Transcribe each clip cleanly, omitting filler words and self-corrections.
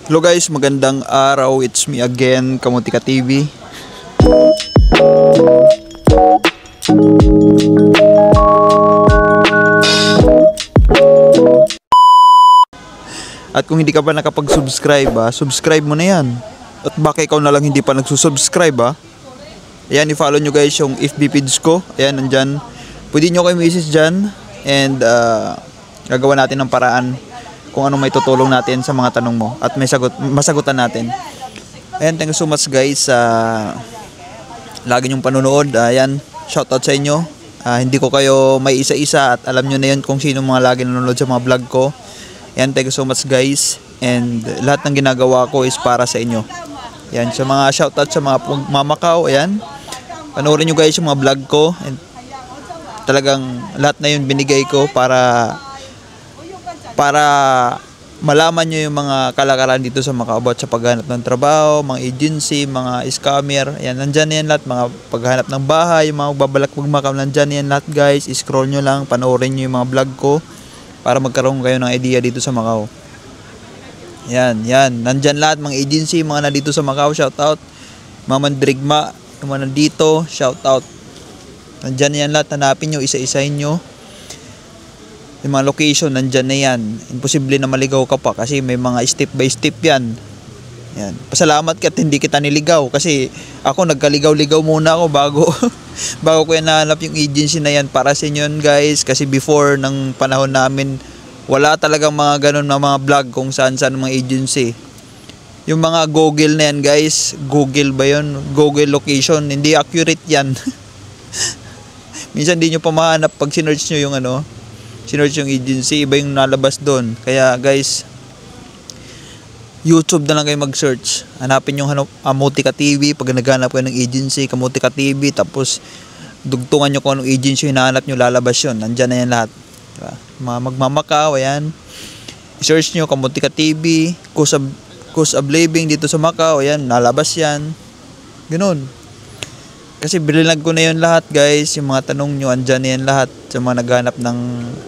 Hello guys, magandang araw. It's me again, Kamutika TV. At kung hindi ka pa nakapag-subscribe, subscribe mo na yan. At baka ikaw na lang hindi pa nagsusubscribe, ayan, i-follow nyo guys yung FB page ko. Ayan, nandyan. Pwede nyo kayo message dyan. And gagawa natin ng paraan kung ano may tutulong natin sa mga tanong mo. At masagutan natin. Ayan, thank you so much guys sa lagi nyong panunood. Ayan, shoutout sa inyo. Hindi ko kayo may isa-isa at alam nyo na yun kung sino mga lagi nanonood sa mga vlog ko. Ayan, thank you so much guys. And lahat ng ginagawa ko is para sa inyo. Ayan, sa mga shoutout sa mga mamakaw. Ayan, panoorin nyo guys yung mga vlog ko. And talagang lahat na yun binigay ko para malaman nyo yung mga kalakaran dito sa Macau about sa paghanap ng trabaho, mga agency, mga scammer. Ayan, nandyan yan lahat. Mga paghanap ng bahay, yung mga babalak mag-Macau, nandyan yan lahat guys. I-scroll nyo lang, panoorin nyo yung mga vlog ko para magkaroon kayo ng idea dito sa Macau. Ayan, yan. Nandyan lahat, mga agency, mga nandito sa Macau, shoutout. Mga mandrigma, yung mga nandito, shoutout. Nandyan yan lahat, hanapin nyo, isa-isahin nyo. Yung mga location, nandyan na yan. Imposible na maligaw ka pa kasi may mga step by step yan. Yan. Pasalamat ka at hindi kita niligaw kasi ako nagkaligaw-ligaw muna ako bago ko yan nahanap yung agency na yan para sa inyo guys. Kasi before ng panahon namin, wala talagang mga ganun na mga vlog kung saan-saan mga agency. Yung mga Google na yan guys, Google ba yun? Google location, hindi accurate yan. Minsan di nyo pa mahanap pag sinearch nyo yung sinearch yung agency, iba yung nalabas doon. Kaya guys, YouTube na lang kayo mag-search. Hanapin yung Kamutika TV. Pag naghanap kayo ng agency, Kamutika TV, tapos dugtungan nyo kung anong agency yung hinahanap nyo, lalabas yun. Nandyan na yan lahat. Diba? Magmamakaw, ayan. I-search nyo Kamutika TV, cost of living dito sa Macau, ayan, nalabas yan. Ganun. Kasi binilag ko na yun lahat guys. Yung mga tanong nyo, andyan na yan lahat. Sa mga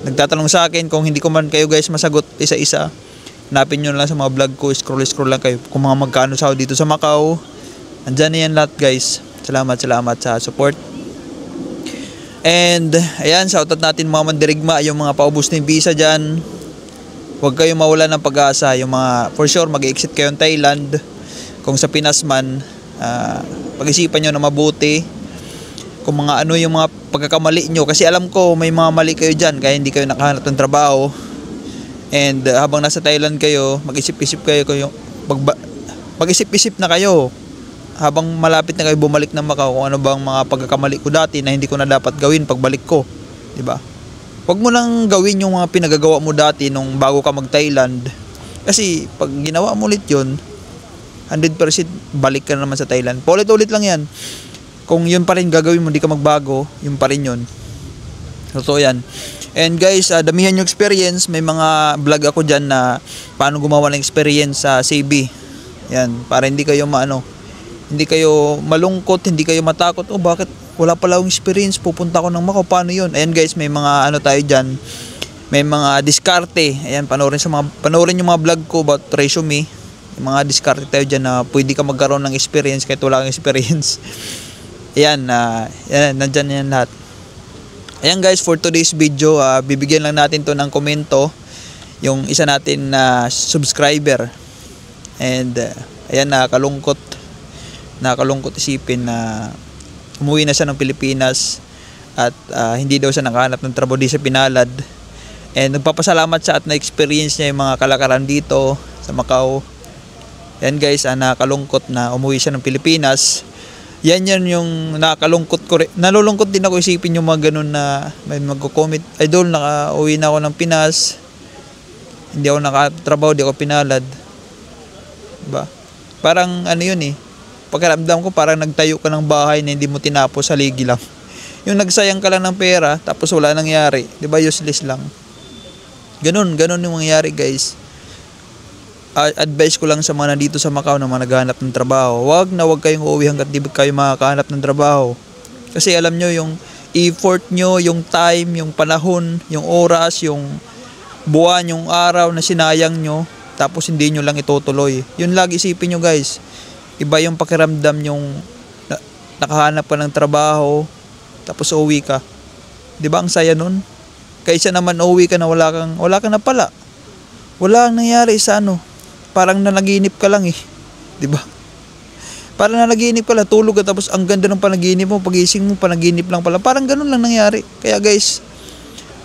nagtatanong sa akin, kung hindi ko man kayo guys masagot isa-isa, hanapin nyo lang sa mga vlog ko, scroll lang kayo kung mga magkano sahod dito sa Macau. Andyan na yan lahat guys. Salamat sa support. And ayan, shoutout natin mga mandirigma, yung mga paubos ng visa dyan. Huwag kayong mawala ng pag-asa. Yung mga, for sure, mag-exit kayo ng Thailand. Kung sa Pinas man, pag-isipan nyo na mabuti kung mga yung mga pagkakamali nyo, kasi alam ko may mga mali kayo dyan kaya hindi kayo nakahanap ng trabaho. And habang nasa Thailand kayo, mag-isip-isip na kayo habang malapit na kayo bumalik ng Macau kung ano bang mga pagkakamali ko dati na hindi ko na dapat gawin pagbalik ko, diba? Huwag mo lang gawin yung mga pinagagawa mo dati nung bago ka mag-Thailand, kasi pag ginawa mo ulit yun, 100% balik ka na naman sa Thailand. Paulit-ulit lang yan. Kung yun pa rin gagawin mo, hindi ka magbago, yun pa rin yun. So yan. And guys, damihan yung experience. May mga vlog ako dyan na paano gumawa ng experience sa CB. Yan. Para hindi kayo hindi kayo malungkot, hindi kayo matakot. Oh, bakit wala pala akong experience? Pupunta ko ng Macau. Paano yun? Ayan guys, may mga tayo dyan. May mga diskarte. Ayan, panoorin yung mga vlog ko about resume. Mga diskarte tayo dyan na pwede ka magkaroon ng experience kahit wala kang experience. Ayan, nandyan yan lahat. Ayan guys, for today's video, bibigyan lang natin to ng komento yung isa natin na subscriber. And ayan, nakakalungkot isipin na umuwi na siya ng Pilipinas at hindi daw siya nakahanap ng trabaho, di siya pinalad. And nagpapasalamat siya at na-experience niya yung mga kalakaran dito sa Macau. Yan guys, nakakalungkot na umuwi siya ng Pilipinas. Yan yung nakakalungkot ko rin. Nalulungkot din ako isipin yung mga ganun na may magko-comment, idol, nakauwi na ako ng Pinas, hindi ako nakatrabaho, di ako pinalad. Diba? Parang yun pagkaramdam ko parang nagtayo ka ng bahay na hindi mo tinapos sa ligi lang. Yung nagsayang ka lang ng pera tapos wala nangyari, diba, useless lang. Ganun yung mangyayari guys. Advice ko lang sa mga nandito sa Macau na mga naghahanap ng trabaho, wag kayong uuwi hanggat di kayo makakahanap ng trabaho. Kasi alam nyo yung effort nyo, yung time, yung panahon, yung oras, yung buwan, yung araw na sinayang nyo, tapos hindi nyo lang itutuloy. Yun lagi isipin nyo guys. Iba yung pakiramdam yung nakahanap ka ng trabaho, tapos uwi ka. Di ba ang saya nun? Kaysa naman uwi ka na wala kang napala. Wala ang nangyari sa ano. Parang nanaginip ka lang eh. Di ba? Parang nanaginip ka lang, tulog ka tapos ang ganda ng panaginip mo, pagising mo, panaginip lang pala. Parang ganun lang nangyari. Kaya guys,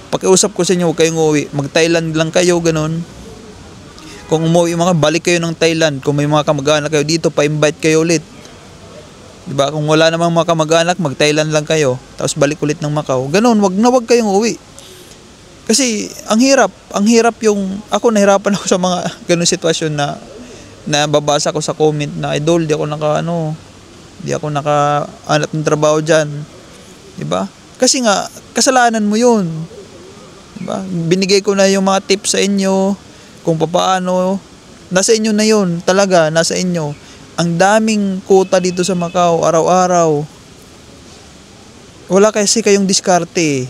pakiusap ko sa inyo, huwag kayong uwi. Mag-Thailand lang kayo, ganun. Kung umuwi mga, balik kayo ng Thailand. Kung may mga kamag-anak kayo dito, pa-invite kayo ulit. Diba? Kung wala namang mga kamag-anak, mag-Thailand lang kayo. Tapos balik ulit ng Macau. Ganun, wag kayong uwi. Kasi, ang hirap yung, ako nahirapan ako sa mga ganun sitwasyon na babasa ko sa comment na, idol, di ako nakahanap ng trabaho dyan. Diba? Kasi nga, kasalanan mo yun. Diba? Binigay ko na yung mga tips sa inyo, kung paano, nasa inyo na yun, talaga, nasa inyo. Ang daming kuta dito sa Macau, araw-araw. Wala kasi kayong diskarte.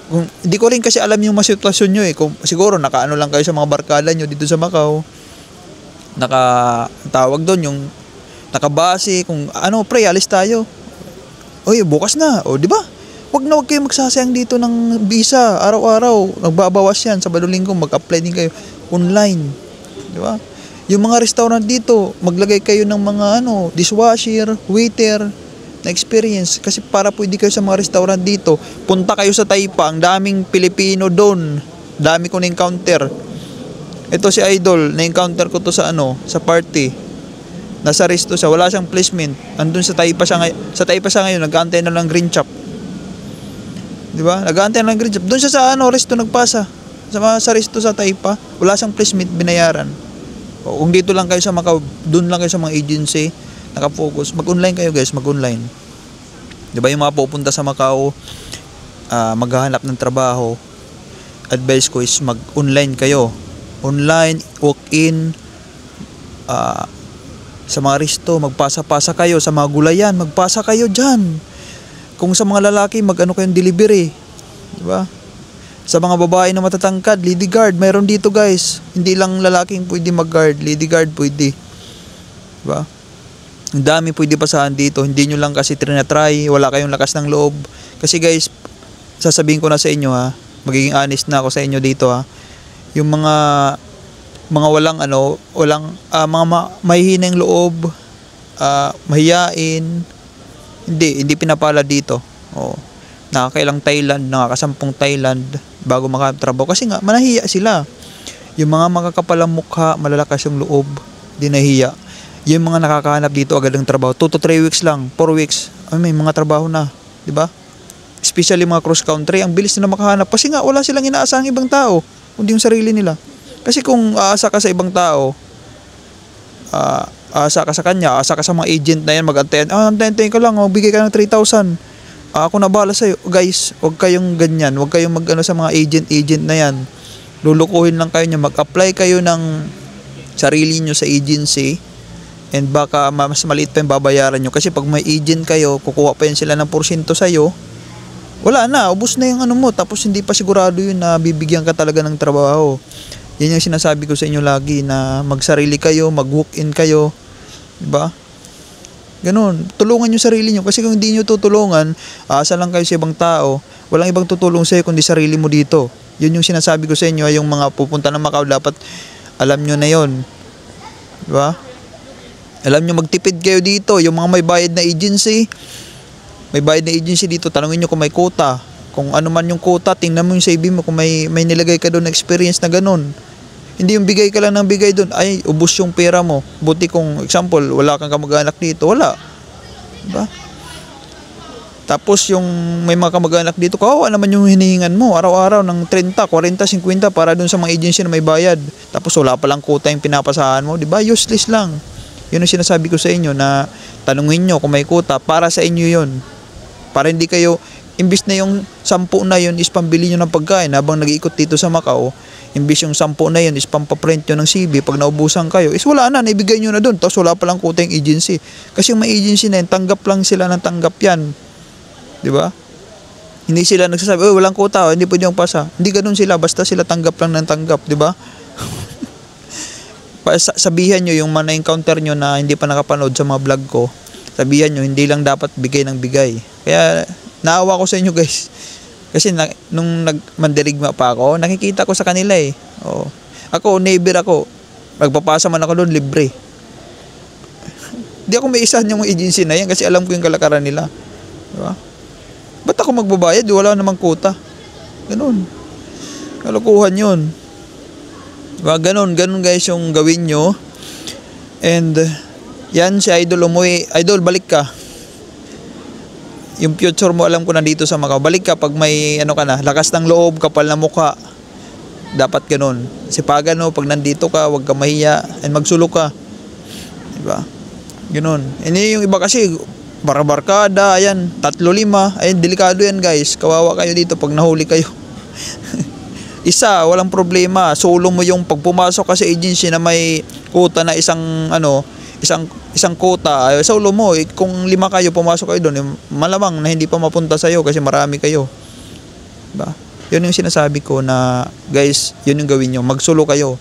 Hindi ko rin kasi alam yung mga sitwasyon nyo eh. Kung, siguro nakaano lang kayo sa mga barkada nyo dito sa Macau. Tawag doon yung nakabase kung ano, pre, alis tayo. Oy, bukas na. O, di ba? Wag kayo magsasayang dito ng visa araw-araw. Nagbabawas yan sa Linggo, mag-apply din kayo online. Di ba? Yung mga restaurant dito, maglagay kayo ng mga dishwasher, waiter na experience kasi para pwede kayo sa mga restaurant dito. Punta kayo sa Taipa, ang daming Pilipino doon. Dami ko na-encounter. Ito si Idol, na-encounter ko to sa party. Nasa resto siya, wala siyang placement. Andun sa Taipa siya ngayon, nag-aantay na lang green chop. 'Di ba? Nag-aantay na lang green chop. Doon siya sa resto nagpasa. Sa resto sa Taipa, wala siyang placement, binayaran. O, kung dito lang kayo sa Macau, doon lang kayo sa mga agency, naka-focus. Mag-online kayo guys, mag-online. 'Di ba yung mga pupunta sa Macau, maghahanap ng trabaho, advice ko is mag-online kayo. Online, walk-in, sa mga resto, magpasa-pasa kayo. Sa mga gulayan, magpasa kayo dyan. Kung sa mga lalaki, kayong delivery. Diba? Sa mga babae na matatangkad, lady guard, mayroon dito guys. Hindi lang lalaking pwede mag-guard, lady guard pwede. Diba? Ang dami pwede pasahan dito. Hindi nyo lang kasi trinatry, wala kayong lakas ng loob. Kasi guys, sasabihin ko na sa inyo magiging honest na ako sa inyo dito yung mga walang mga mahihinang loob, mahiyain, hindi pinapala dito. Nakakailang Thailand, nakakasampung Thailand bago makatrabaho kasi nga manahiya sila. Yung mga makakapalang mukha, malalakas yung loob, di nahiya. Yung mga nakakahanap dito agad ng trabaho, 2 to 3 weeks lang, 4 weeks, may mga trabaho na, di ba? Especially mga cross country, ang bilis na makahanap kasi nga wala silang inaasahang ibang tao, kundi yung sarili nila. Kasi kung aasa ka sa ibang tao, aasa ka sa kanya, aasa ka sa mga agent na yan, antayin ka lang, bigay ka ng 3,000. Ako na bahala sa'yo. Guys, huwag kayong ganyan, huwag kayong sa mga agent na yan. Lulukuhin lang kayo nyo, mag-apply kayo ng sarili nyo sa agency, and baka mas maliit pa yung babayaran nyo. Kasi pag may agent kayo, kukuha pa yan sila ng porsyento sa'yo, wala na, ubos na yung mo, tapos hindi pa sigurado yun na bibigyan ka talaga ng trabaho. Yan yung sinasabi ko sa inyo lagi na magsarili kayo, mag-walk-in kayo, diba? Ganun, tulungan nyo sarili nyo kasi kung hindi nyo tutulungan, aasa lang kayo sa ibang tao, walang ibang tutulong sa'yo kundi sarili mo dito. Yun yung sinasabi ko sa inyo, yung mga pupunta ng Macau, dapat alam nyo na yun, diba? Alam nyo, magtipid kayo dito, yung mga may bayad na agency, dito, tanungin nyo kung may quota. Kung ano man yung quota, tingnan mo yung CV mo kung may nilagay ka doon na experience na ganun. Hindi yung bigay ka lang ng bigay doon, ay ubos yung pera mo. Buti kung example, wala kang kamag-anak dito, wala. Diba? Tapos yung may mga kamag-anak dito, kawawa naman yung hinihingan mo araw-araw ng 30, 40, 50 para doon sa mga agency na may bayad. Tapos wala palang quota yung pinapasahan mo, diba? Useless lang. Yun ang sinasabi ko sa inyo na tanungin nyo kung may quota, para sa inyo yun. Para hindi kayo, imbis na yung 10 na yun is pambili nyo ng pagkain habang nag-iikot dito sa Macau, imbis yung 10 na yun is pampaprint nyo ng CV, pag naubusan kayo, is wala na, naibigay nyo na doon, tapos wala palang quota yung agency. Kasi yung may agency na yun, tanggap lang sila ng tanggap yan. Diba? Hindi sila nagsasabi, walang quota, hindi pwede yung pasa. Hindi ganun sila, basta sila tanggap lang ng tanggap, diba? Sabihan nyo yung mga na-encounter nyo na hindi pa nakapanood sa mga vlog ko. Sabihan nyo, hindi lang dapat bigay ng bigay. Kaya naawa ko sa inyo guys. Kasi nung nagmandirigma pa ako, nakikita ko sa kanila eh. Oo. Ako, neighbor ako. Magpapasa man ako doon, libre. Hindi ako may isahan yung agency na yan kasi alam ko yung kalakaran nila. Diba? Ba't ako magbabayad? Wala namang kuta. Ganun. Kalokohan yun. Diba? Ganun guys yung gawin nyo. And yan si Idol umuwi. Idol, balik ka. Yung future mo alam ko nandito sa Macau. Balik ka pag may ano ka na, lakas ng loob, kapal na mukha. Dapat ganun. Sipagan mo pag nandito ka, huwag ka mahiya and magsulok ka. Diba? Ganun. Hindi yung iba kasi barbarkada, ayan, 3-5. Ayan, delikado yan guys. Kawawa kayo dito pag nahuli kayo. Isa, walang problema. Solo mo yung pagpumasok ka sa agency na may quota na isang quota, solo mo. Kung 5 kayo, pumasok kayo doon, malamang na hindi pa mapunta sa'yo kasi marami kayo. Diba? Yun yung sinasabi ko na, guys, yun yung gawin nyo. Magsolo kayo.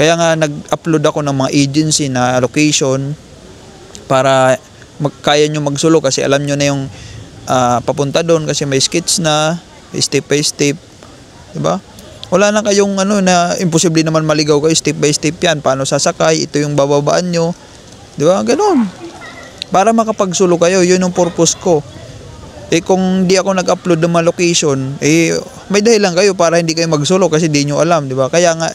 Kaya nga, nag-upload ako ng mga agency na location para kaya nyo magsolo kasi alam nyo na yung papunta doon kasi may skits na, step by step. Diba? Wala na kayong na imposible naman maligaw kayo, step by step yan. Paano sasakay, ito yung bababaan nyo. Diba? Ganon. Para makapagsulo kayo, yun yung purpose ko. Kung di ako nag-upload ng mga location, may dahilan kayo para hindi kayo magsulo kasi di nyo alam, diba? Kaya nga,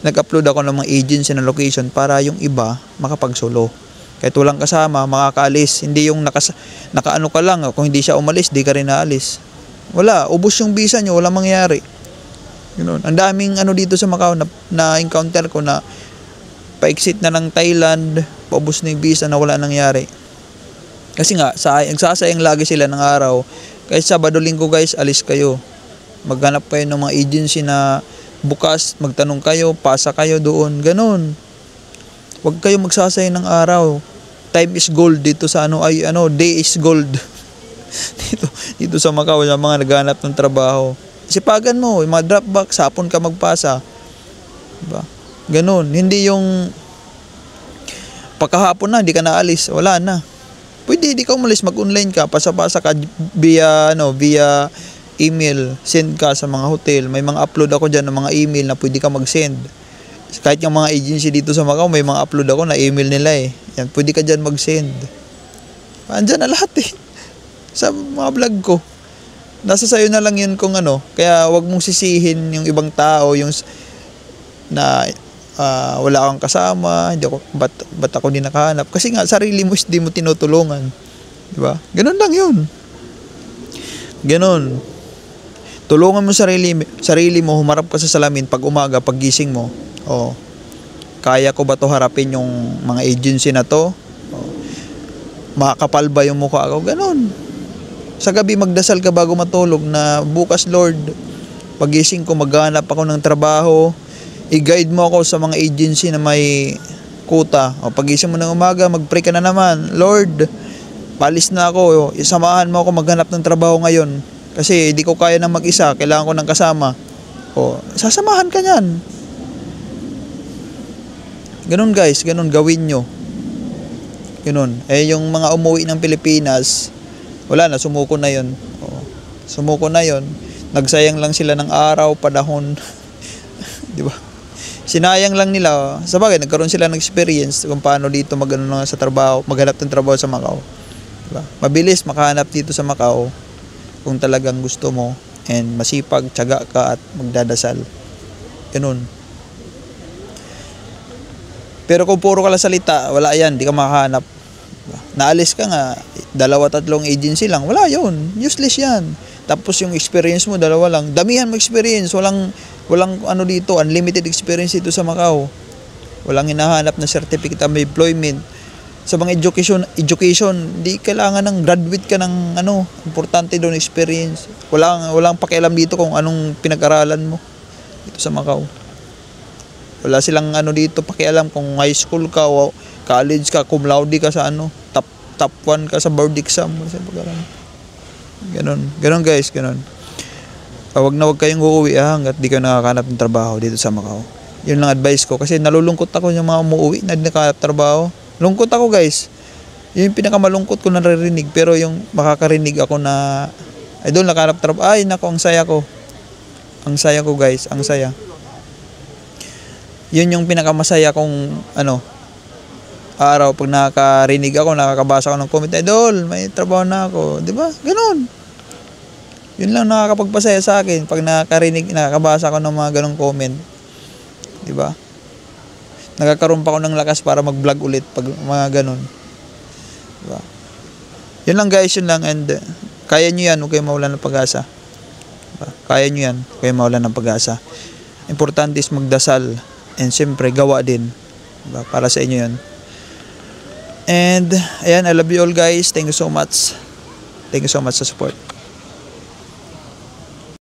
nag-upload ako ng mga agency na location para yung iba makapagsulo. Kahit walang kasama, makakaalis. Hindi yung nakaano ka lang, kung hindi siya umalis, di ka rin naalis. Wala, ubos yung visa nyo, wala mangyari. Yun. Ang daming dito sa Macau na encounter ko na pa-exit na ng Thailand, paubos na yung visa na wala nangyari. Kasi nga, nagsasayang lagi sila ng araw. Kaya Sabado, Linggo guys, alis kayo. Maghanap kayo ng mga agency na bukas, magtanong kayo, pasa kayo doon. Ganon. Huwag kayo magsasayang ng araw. Time is gold dito sa day is gold. dito sa Macau, sa mga naghanap ng trabaho. Sipagan mo, yung mga dropbox, hapon ka magpasa. Diba? Ganon. Hindi yung pagkahapon na, hindi ka naalis. Wala na. Pwede, di ka umalis, mag-online ka, pasa-pasa ka via email, send ka sa mga hotel. May mga upload ako dyan ng mga email na pwede ka mag-send. Kahit yung mga agency dito sa Macau, may mga upload ako na email nila eh. Yan, pwede ka dyan mag-send. Andyan na lahat eh. Sa mga vlog ko. Nasa sayo na lang yun kung Kaya wag mong sisihin yung ibang tao, yung na wala kang kasama, hindi ako, ba't ako di nakahanap? Kasi nga, sarili mo hindi mo tinutulungan. Diba? Ganun lang yun. Ganun. Tulungan mo sarili mo, humarap ka sa salamin pag umaga, pag gising mo. Kaya ko ba to harapin yung mga agency na to? Makakapal ba yung mukha ko? Ganun. Sa gabi, magdasal ka bago matulog na bukas, Lord, pagising ko, maghanap ako ng trabaho. I-guide mo ako sa mga agency na may kuta. Pagising mo ng umaga, mag-pray ka na naman. Lord, palis na ako. Isamahan mo ako maghanap ng trabaho ngayon. Kasi hindi ko kaya na mag-isa. Kailangan ko ng kasama. Sasamahan ka niyan. Ganun guys, ganun gawin nyo. Ganun. Yung mga umuwi ng Pilipinas, wala na, sumuko na yun. Sumuko na yun. Nagsayang lang sila ng araw, panahon. Di ba? Sinayang lang nila. Sabagay, nagkaroon sila ng experience kung paano dito sa trabaho, maghanap ng trabaho sa Macau. Diba? Mabilis makahanap dito sa Macau kung talagang gusto mo and masipag, tiyaga ka at magdadasal. Ganun. Pero kung puro ka lang salita, wala yan, di ka makahanap. Diba? Naalis ka nga, 2-3 agency lang, wala yun. Useless yan. Tapos yung experience mo, 2 lang. Damihan mo experience, walang dito, unlimited experience dito sa Macau. Walang hinahanap na certificate of employment. Sa mga education, di kailangan ng graduate ka ng importante doon experience. Walang pakialam dito kung anong pinag-aralan mo dito sa Macau. Wala silang dito pakialam kung high school ka o college ka, cum laude ka sa top 1 ka sa board exam. Ganon guys, ganon. Wag na wag kayong uuwi hanggat di ka nakakahanap ng trabaho dito sa Macau. Yun lang advice ko. Kasi nalulungkot ako yung mga umuwi na nakatrabaho. Lungkot ako guys. Yun yung pinakamalungkot ko naririnig. Pero yung makakarinig ako na idol nakahanap trabaho. Ay nako, ang saya ko. Ang saya ko guys. Ang saya. Yun yung pinakamasaya kong araw pag nakakarinig ako, nakakabasa ako ng comment. Idol, may trabaho na ako. Diba? Ganon. Yun lang nakakapagpasaya sa akin pag nakakabasa ako ng mga ganong comment. Diba? Nagkakaroon pa ako ng lakas para mag-vlog ulit pag mga ganon. Diba? Yun lang guys, yun lang. And kaya nyo yan, huwag kayong mawalan ng pag-asa. Diba? Kaya nyo yan, huwag kayong mawalan ng pag-asa. Importante is magdasal. And siyempre, gawa din. Diba? Para sa inyo yan. And ayan, I love you all guys. Thank you so much. Thank you so much sa support.